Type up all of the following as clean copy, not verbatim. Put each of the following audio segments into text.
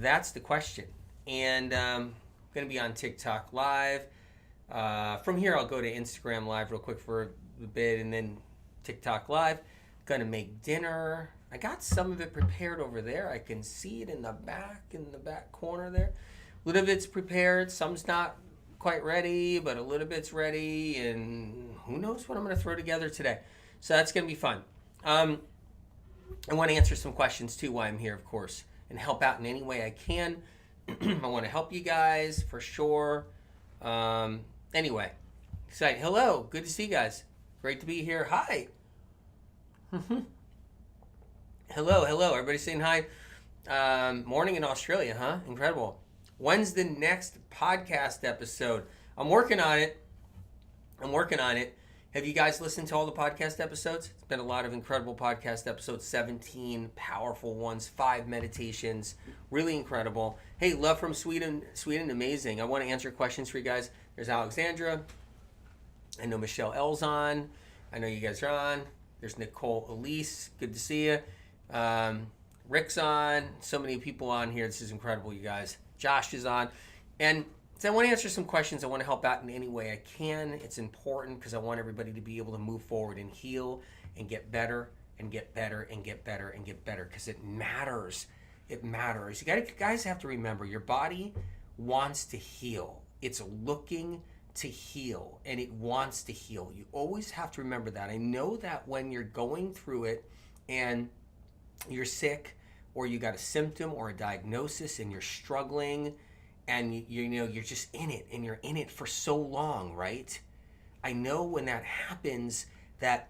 that's the question. And I'm going to be on TikTok Live. From here, I'll go to Instagram Live real quick for a bit, and then TikTok Live. Gonna make dinner. I got some of it prepared over there. I can see it in the back corner there. A little bit's prepared. Some's not quite ready, but a little bit's ready, and who knows what I'm gonna throw together today. So that's gonna be fun. I want to answer some questions too while I'm here, of course, and help out in any way I can. I want to help you guys for sure. Anyway, excited. Hello, good to see you guys. Great to be here. Hi. Hello. Everybody saying hi. Morning in Australia, huh? Incredible. When's the next podcast episode? I'm working on it. Have you guys listened to all the podcast episodes? It's been a lot of incredible podcast episodes, 17 powerful ones, 5 meditations, really incredible. Hey, love from Sweden, amazing. I want to answer questions for you guys. There's Alexandra. I know Michelle L's on. I know you guys are on. There's Nicole Elise, good to see you. Rick's on. So many people on here. This is incredible, you guys. Josh is on. And so I want to answer some questions. I want to help out in any way I can. It's important because I want everybody to be able to move forward and heal and get better and get better and get better and get better because it matters. It matters. You guys have to remember your body wants to heal. It's looking to heal and it wants to heal. You always have to remember that. I know that when you're going through it and you're sick or you got a symptom or a diagnosis and you're struggling and you're just in it and you're in it for so long, right? I know when that happens that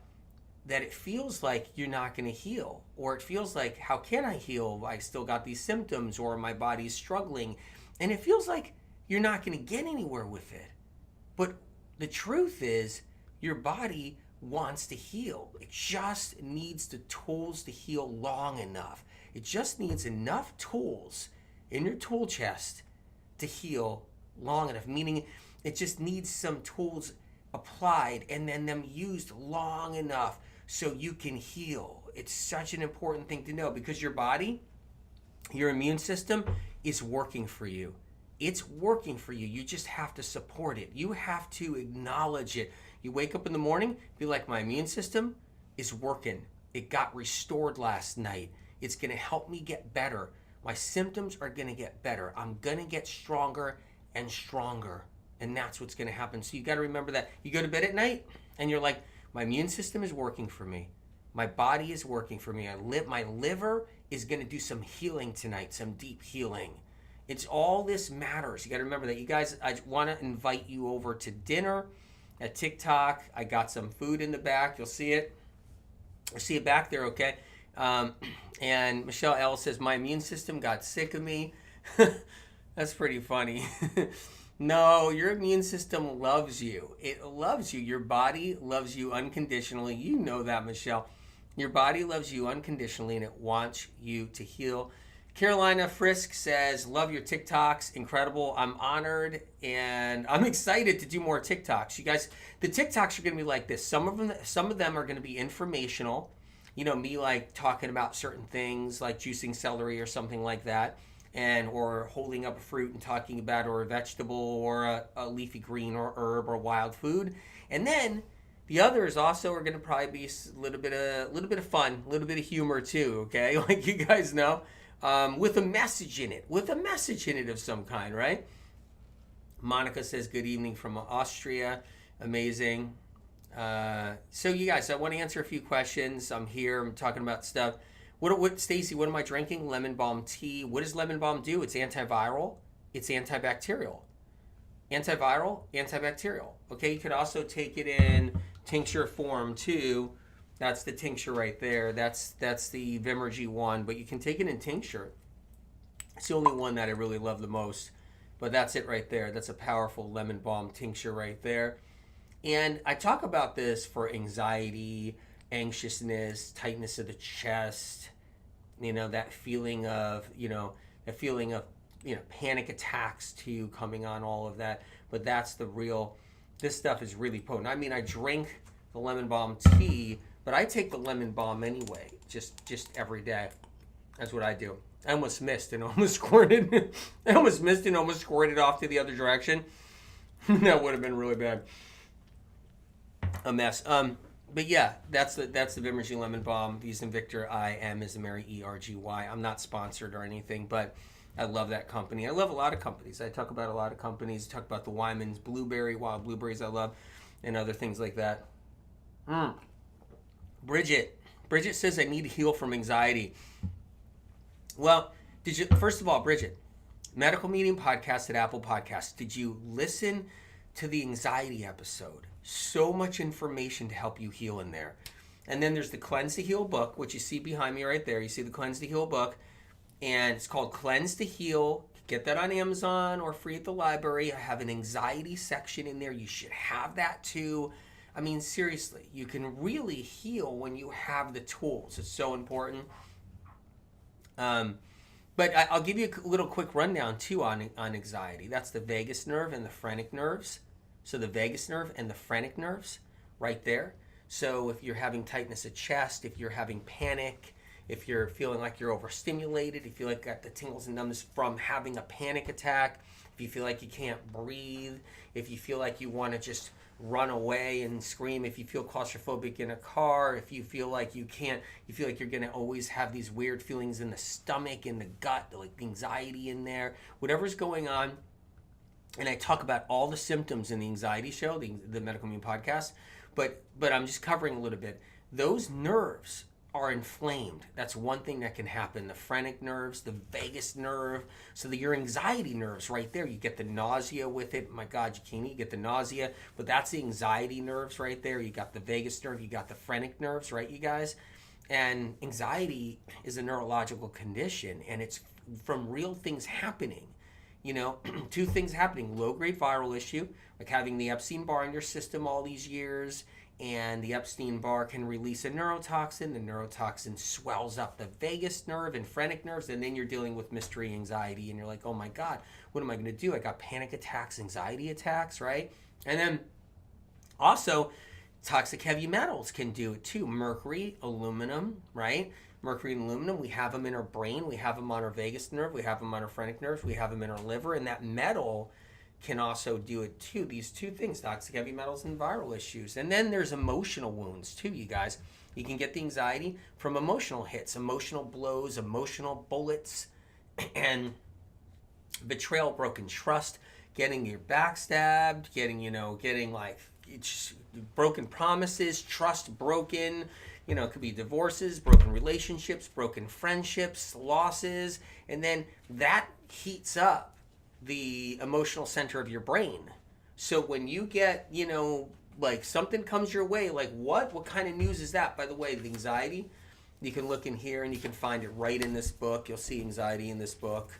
it feels like you're not going to heal, or it feels like, how can I heal? I still got these symptoms, or my body's struggling, and it feels like you're not going to get anywhere with it. But the truth is, your body wants to heal. It just needs the tools to heal long enough. It just needs enough tools in your tool chest to heal long enough, meaning it just needs some tools applied and then them used long enough so you can heal. It's such an important thing to know because your body, your immune system is working for you. It's working for you. You just have to support it. You have to acknowledge it. You wake up in the morning, be like, my immune system is working. It got restored last night. It's going to help me get better. My symptoms are going to get better. I'm going to get stronger and stronger. And that's what's going to happen. So you got to remember that. You go to bed at night and you're like, my immune system is working for me. My body is working for me. My liver is going to do some healing tonight, some deep healing. It's all this matters. You got to remember that. You guys, I want to invite you over to dinner at TikTok. I got some food in the back. You'll see it. You'll see it back there, okay? And Michelle L says, my immune system got sick of me. That's pretty funny. No, your immune system loves you. It loves you. Your body loves you unconditionally. You know that, Michelle. Your body loves you unconditionally and it wants you to heal. Carolina Frisk says, love your TikToks. Incredible. I'm honored and I'm excited to do more TikToks. You guys, the TikToks are going to be like this. Some of them are going to be informational. You know, me like talking about certain things like juicing celery or something like that, and or holding up a fruit and talking about or a vegetable or a leafy green or herb or wild food. And then the others also are going to probably be a little bit of fun, a little bit of humor too, okay? Like you guys know, with a message in it of some kind, right? Monica says, good evening from Austria. Amazing. So you guys, I want to answer a few questions. I'm here. I'm talking about stuff. What Stacy, what am I drinking? Lemon balm tea. What does lemon balm do? It's antiviral. It's antibacterial. Antiviral, antibacterial. Okay, you could also take it in tincture form too. That's the tincture right there. That's the Vimergy one, but you can take it in tincture. It's the only one that I really love the most. But that's it right there. That's a powerful lemon balm tincture right there. And I talk about this for anxiety, anxiousness, tightness of the chest, that feeling of panic attacks too coming on, all of that. But that's this stuff is really potent. I mean, I drink the lemon balm tea, but I take the lemon balm anyway, just every day. That's what I do. I almost missed and almost squirted. I almost missed and almost squirted off to the other direction. That would have been really bad. A mess. But yeah, that's the Vimergy Lemon Balm. V's and Victor. IM is Mary ERGY. I'm not sponsored or anything, but I love that company. I love a lot of companies. I talk about a lot of companies. I talk about the Wyman's blueberry, wild blueberries I love, and other things like that. Bridget says I need to heal from anxiety. Well, first of all, Bridget, Medical Meeting Podcast at Apple Podcasts. Did you listen to the anxiety episode? So much information to help you heal in there. And then there's the Cleanse to Heal book, which you see behind me right there. You see the Cleanse to Heal book, and it's called Cleanse to Heal. Get that on Amazon or free at the library. I have an anxiety section in there. You should have that too. I mean, seriously, you can really heal when you have the tools. It's so important. But I'll give you a little quick rundown too on anxiety. That's the vagus nerve and the phrenic nerves. So the vagus nerve and the phrenic nerves right there. So if you're having tightness of chest, if you're having panic, if you're feeling like you're overstimulated, if you feel like you got the tingles and numbness from having a panic attack, if you feel like you can't breathe, if you feel like you want to just run away and scream, if you feel claustrophobic in a car, if you feel like you feel like you're going to always have these weird feelings in the stomach, in the gut, like anxiety in there, whatever's going on. And I talk about all the symptoms in the anxiety show, the Medical Immune Podcast, but I'm just covering a little bit. Those nerves are inflamed. That's one thing that can happen. The phrenic nerves, the vagus nerve, so that your anxiety nerves right there, you get the nausea with it. My God, you can't eat, you get the nausea, but that's the anxiety nerves right there. You got the vagus nerve, you got the phrenic nerves, right, you guys? And anxiety is a neurological condition, and it's from real things happening. You know, two things happening: low-grade viral issue, like having the Epstein Barr in your system all these years, and the Epstein Barr can release a neurotoxin. The neurotoxin swells up the vagus nerve and phrenic nerves, and then you're dealing with mystery anxiety, and you're like, oh my God, what am I going to do? I got panic attacks, anxiety attacks, right? And then also, toxic heavy metals can do it too. Mercury, aluminum, right? Mercury and aluminum, we have them in our brain, we have them on our vagus nerve, we have them on our phrenic nerves, we have them in our liver, and that metal can also do it too. These two things, toxic heavy metals and viral issues. And then there's emotional wounds too, you guys. You can get the anxiety from emotional hits, emotional blows, emotional bullets, and betrayal, broken trust, getting your back stabbed, getting like broken promises, trust broken. You know, it could be divorces, broken relationships, broken friendships, losses, and then that heats up the emotional center of your brain. So when you get, like something comes your way, like what kind of news is that? By the way, the anxiety, you can look in here and you can find it right in this book. You'll see anxiety in this book.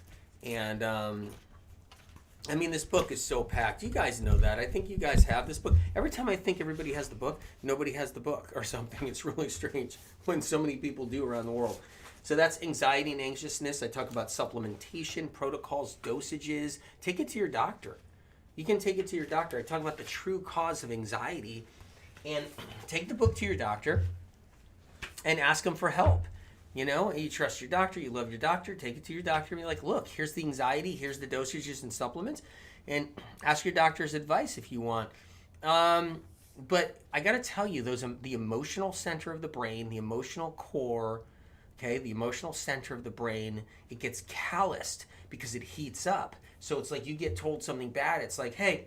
And I mean, this book is so packed. You guys know that. I think you guys have this book. Every time I think everybody has the book, nobody has the book or something. It's really strange when so many people do around the world. So that's anxiety and anxiousness. I talk about supplementation, protocols, dosages. Take it to your doctor. You can take it to your doctor. I talk about the true cause of anxiety. And take the book to your doctor and ask them for help. You know, you trust your doctor, you love your doctor, take it to your doctor and be like, look, here's the anxiety, here's the dosages and supplements, and ask your doctor's advice if you want. But I got to tell you, the emotional center of the brain, the emotional core, okay, the emotional center of the brain, it gets calloused because it heats up. So it's like you get told something bad. It's like, hey,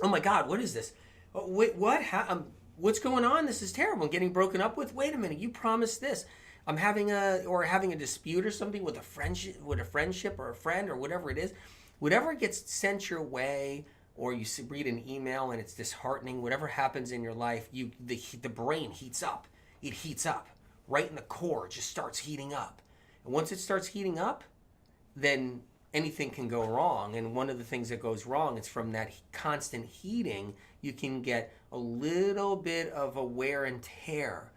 oh my God, what is this? Oh, wait, what? What's going on? This is terrible. I'm getting broken up with. Wait a minute, you promised this. I'm having a dispute or something with a friendship or a friend or whatever it is. Whatever gets sent your way, or you read an email and it's disheartening, whatever happens in your life, the brain heats up. It heats up right in the core. It just starts heating up. And once it starts heating up, then anything can go wrong. And one of the things that goes wrong is from that constant heating, you can get a little bit of a wear and tear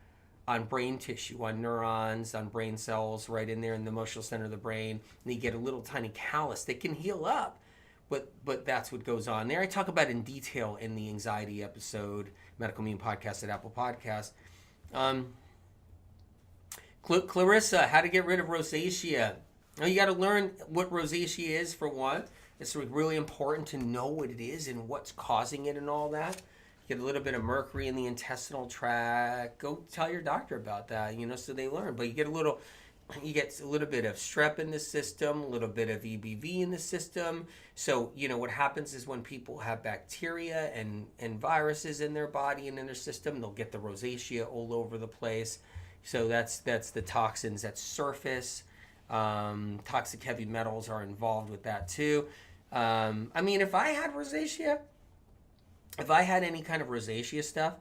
on brain tissue, on neurons, on brain cells, right in there in the emotional center of the brain. And you get a little tiny callus that can heal up. But that's what goes on there. I talk about in detail in the anxiety episode, Medical Immune Podcast at Apple Podcasts. Clarissa, how to get rid of rosacea. Now, you got to learn what rosacea is, for one. It's really important to know what it is and what's causing it and all that. You get a little bit of mercury in the intestinal tract. Go tell your doctor about that, so they learn. But you get a little bit of strep in the system, a little bit of EBV in the system. So, what happens is when people have bacteria and viruses in their body and in their system, they'll get the rosacea all over the place. So that's the toxins that surface. Toxic heavy metals are involved with that too. If I had rosacea, if I had any kind of rosacea stuff,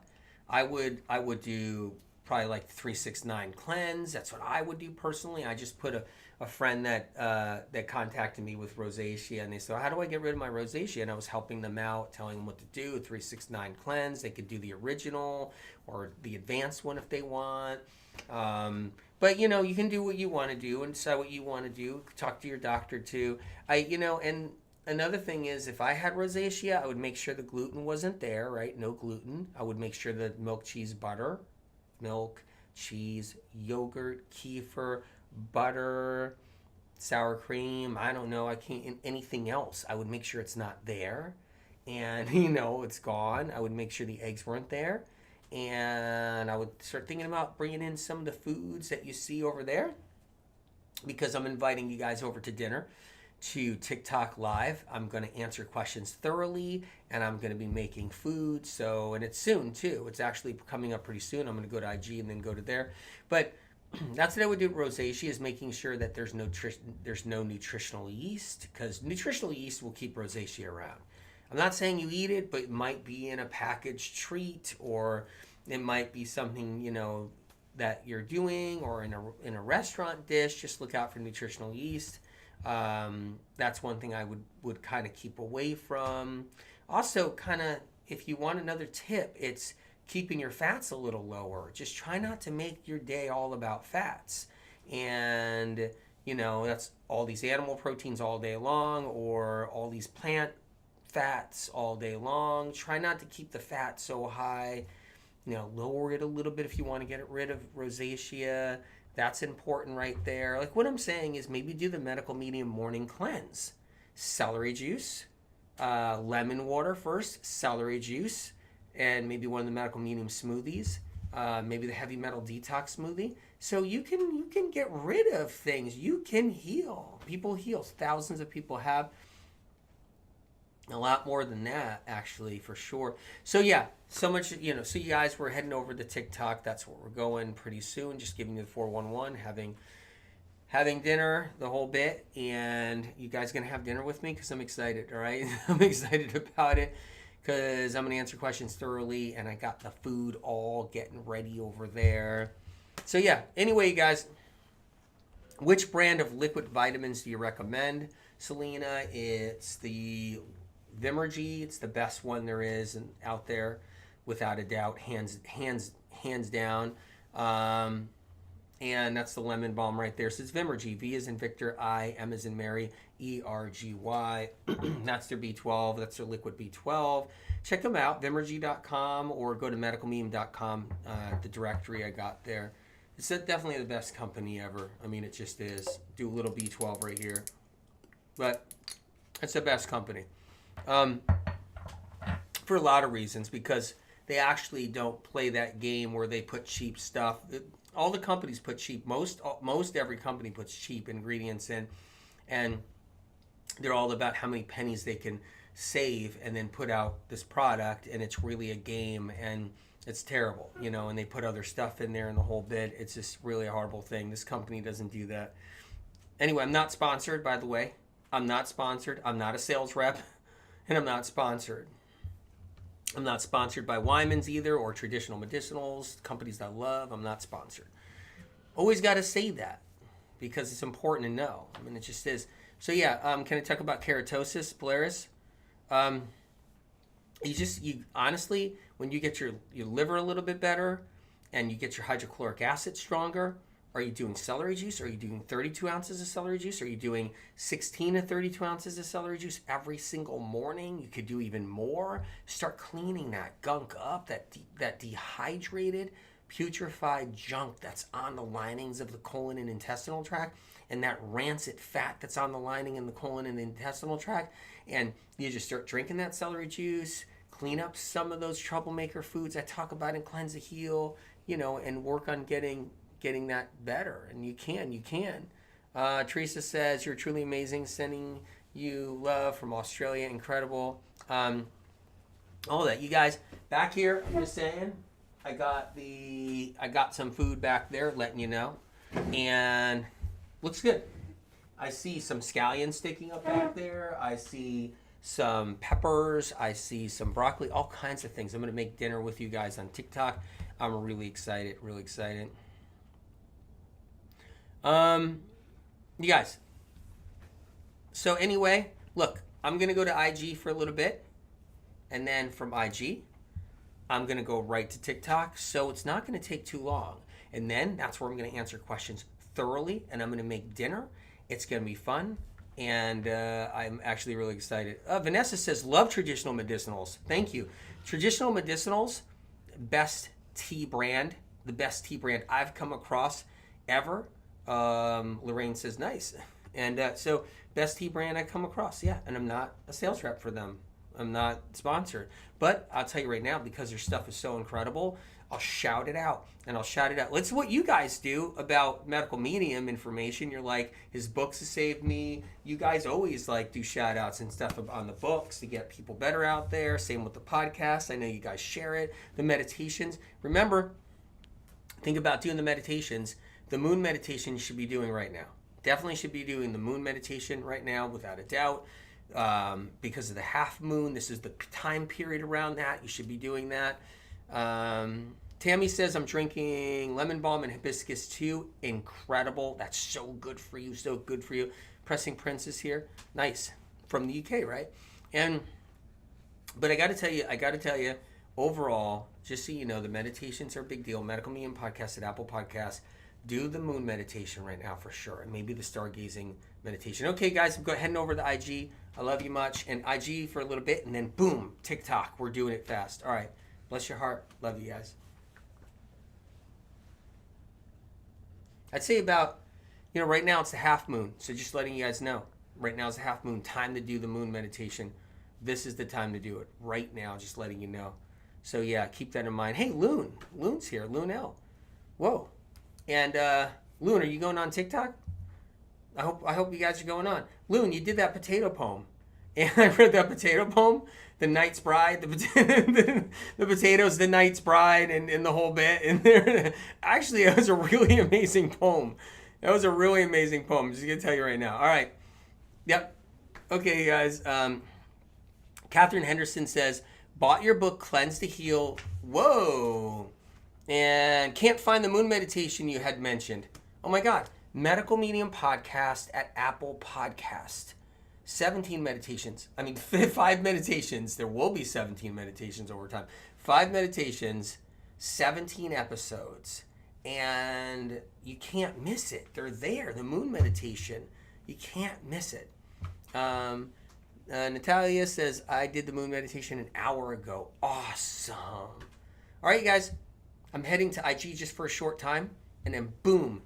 I would do probably like 369 cleanse. That's what I would do personally. I just put a friend that contacted me with rosacea, and they said, how do I get rid of my rosacea? And I was helping them out, telling them what to do. 369 cleanse. They could do the original or the advanced one if they want. But you can do what you want to do and decide what you want to do. Talk to your doctor too. And another thing is, if I had rosacea, I would make sure the gluten wasn't there, right? No gluten. I would make sure that milk, cheese, butter, milk, cheese, yogurt, kefir, butter, sour cream. I don't know. I can't anything else. I would make sure it's not there, and it's gone. I would make sure the eggs weren't there. And I would start thinking about bringing in some of the foods that you see over there, because I'm inviting you guys over to dinner to TikTok Live. I'm going to answer questions thoroughly, and I'm going to be making food. So, and it's soon too. It's actually coming up pretty soon. I'm going to go to IG and then go to there. But that's what I would do with rosacea, is making sure that there's no nutritional yeast, because nutritional yeast will keep rosacea around. I'm not saying you eat it, but it might be in a packaged treat, or it might be something, that you're doing, or in a restaurant dish. Just look out for nutritional yeast. That's one thing I would kind of keep away from. Also, kind of, if you want another tip, it's keeping your fats a little lower. Just try not to make your day all about fats. And, that's all these animal proteins all day long, or all these plant fats all day long. Try not to keep the fat so high. Lower it a little bit if you want to get rid of rosacea. That's important right there. Like, what I'm saying is, maybe do the medical medium morning cleanse. Celery juice, lemon water first, celery juice, and maybe one of the medical medium smoothies. Maybe the heavy metal detox smoothie. So you can get rid of things. You can heal. People heal. Thousands of people have. A lot more than that, actually, for sure. So yeah, so much, so you guys, we're heading over to TikTok. That's where we're going pretty soon. Just giving you the 411, having dinner, the whole bit. And you guys going to have dinner with me? Because I'm excited, all right? I'm excited about it, because I'm going to answer questions thoroughly. And I got the food all getting ready over there. So yeah, anyway, you guys, which brand of liquid vitamins do you recommend, Selena? It's the Vimergy. It's the best one there is and out there, without a doubt, hands down. And that's the lemon balm right there. So it's Vimergy. V as in Victor, I, M as in Mary, ERGY. That's their B12. That's their liquid B12. Check them out, Vimergy.com, or go to medicalmeme.com, the directory I got there. It's definitely the best company ever. It just is. Do a little B12 right here. But it's the best company. For a lot of reasons, because they actually don't play that game where they put cheap stuff. All the companies put cheap. Most every company puts cheap ingredients in, and they're all about how many pennies they can save and then put out this product, and it's really a game, and it's terrible, and they put other stuff in there and the whole bit. It's just really a horrible thing. This company doesn't do that. Anyway, I'm not sponsored, by the way. I'm not sponsored. I'm not a sales rep. And I'm not sponsored. I'm not sponsored by Wyman's either, or traditional medicinals, companies that I love. I'm not sponsored. Always got to say that, because it's important to know. It just is. So yeah, can I talk about keratosis pilaris? You honestly, when you get your liver a little bit better, and you get your hydrochloric acid stronger, are you doing celery juice? Are you doing 32 ounces of celery juice? Are you doing 16 to 32 ounces of celery juice every single morning? You could do even more. Start cleaning that gunk up, that dehydrated, putrefied junk that's on the linings of the colon and intestinal tract. and that rancid fat that's on the lining in the colon and the intestinal tract. And you just start drinking that celery juice, clean up some of those troublemaker foods I talk about in Cleanse to Heal, and work on getting that better. And you can. Teresa says, you're truly amazing. Sending you love from Australia. Incredible. All that. You guys, back here, I'm just saying, I got some food back there, letting you know. And looks good. I see some scallions sticking up back there. I see some peppers. I see some broccoli, all kinds of things. I'm going to make dinner with you guys on TikTok. I'm really excited, really excited. You guys. So anyway, look, I'm going to go to IG for a little bit. And then from IG, I'm going to go right to TikTok. So it's not going to take too long. And then that's where I'm going to answer questions thoroughly. And I'm going to make dinner. It's going to be fun. And I'm actually really excited. Vanessa says, love traditional medicinals. Thank you. Traditional medicinals, best tea brand. The best tea brand I've come across ever. Lorraine says, nice. And so best tea brand I come across. Yeah. And I'm not a sales rep for them. I'm not sponsored. But I'll tell you right now, because their stuff is so incredible, I'll shout it out. And I'll shout it out. That's what you guys do about medical medium information. You're like, his books have saved me. You guys always do shout outs and stuff on the books to get people better out there. Same with the podcast. I know you guys share it. The meditations. Remember, think about doing the meditations. The moon meditation you should be doing right now. Definitely should be doing the moon meditation right now, without a doubt. Because of the half moon, this is the time period around that. You should be doing that. Tammy says, I'm drinking lemon balm and hibiscus too. Incredible. That's so good for you. So good for you. Pressing Princess here. Nice. From the UK, right? But I got to tell you, overall, just so you know, the meditations are a big deal. Medical Medium Podcast at Apple Podcasts. Do the moon meditation right now for sure. And maybe the stargazing meditation. Okay, guys, I'm heading over to IG. I love you much. And IG for a little bit. And then boom, TikTok. We're doing it fast. All right. Bless your heart. Love you guys. I'd say about, right now it's the half moon. So just letting you guys know. Right now is the half moon. Time to do the moon meditation. This is the time to do it. Right now, just letting you know. So yeah, keep that in mind. Hey, Loon. Loon's here. Loon L. Whoa. And Loon, are you going on TikTok? I hope you guys are going on. Loon, you did that potato poem. And I read that potato poem, The Knight's Bride, the potatoes, The Knight's Bride, and the whole bit. And there, actually, it was a really amazing poem. That was a really amazing poem. I'm just going to tell you right now. All right. Yep. Okay, guys. Catherine Henderson says, bought your book, Cleanse to Heal. Whoa. And can't find the moon meditation you had mentioned. Oh, my God. Medical Medium Podcast at Apple Podcast. 17 meditations. 5 meditations. There will be 17 meditations over time. 5 meditations, 17 episodes. And you can't miss it. They're there. The moon meditation. You can't miss it. Natalia says, I did the moon meditation an hour ago. Awesome. All right, you guys. I'm heading to IG just for a short time. And then boom,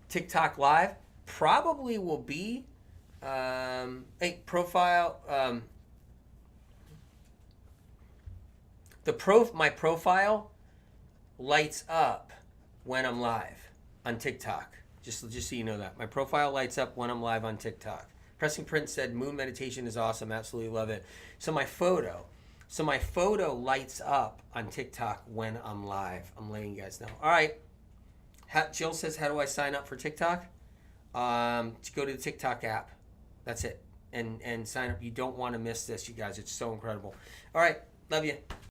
TikTok Live. Probably will be profile. My profile lights up when I'm live on TikTok. Just so you know that. My profile lights up when I'm live on TikTok. Pressing Prince said, moon meditation is awesome. Absolutely love it. So my photo lights up on TikTok when I'm live. I'm letting you guys know. All right. Jill says, how do I sign up for TikTok? To go to the TikTok app. That's it. And sign up. You don't want to miss this, you guys. It's so incredible. All right. Love you.